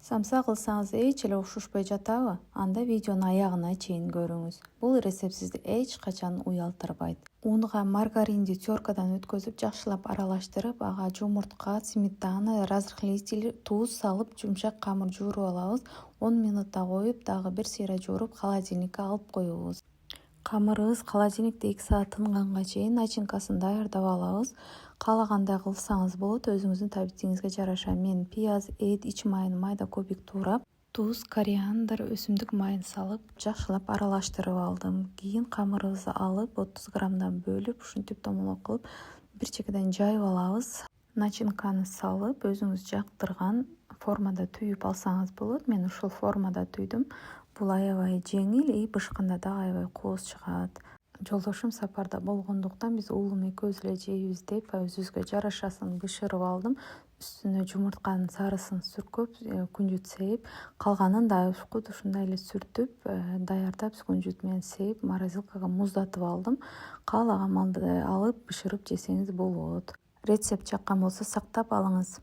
Самса кылсаңыз эч эле ушушпай жатабы? Анда видеону аягына чейин көрүңүз. Бул рецепт сизди эч качан уялтырбайт. Унга маргаринди теркадан өткөзүп, жакшылап аралаштырып, ага жумуртка, сметана, разрыхлитель, туз салып, жумшак камыр жууруп алабыз. 10 минутта коюп, дагы бир сыйра жууруп, холодильникке алып коебуз. Камырыбыз холодильникте 2 саат тынганга чейин начинкасын даярдап алабыз. Каалагандай кылсаңыз болот, өзүңүздүн табитиңизге жараша. Мен пияз, эт, ич майын майда кубик туурап, туз, кориандр, өсүмдүк майын салып, жакшылап аралаштырып алдым. Кийин камырыбызды алып, 30 граммдан бөлүп, ушинтип томолок кылып, бир чекеден жайып алабыз. Начинканы салып, өзүңүз жактырган формада түйүп алсаңыз болот. Мен ушул формада түйдүм. Бул аябай жеңил и бышканда да аябай кооз чыгат. Жолдошум сапарда болгондуктан биз уулум экөөбүз эле жейбиз деп өзүбүзгө жарашасын бышырып алдым. Үстүнө жумуртканын сарысын сүркөп, күнжүт сээп, калганын да кудуй ушундай эле сүртүп, даярдап күнжүт менен сээп, морозилкага муздатып алдым. Каалаган малды алып бышырып жесеңиз болот. Рецепт жаккан болсо сактап алыңыз.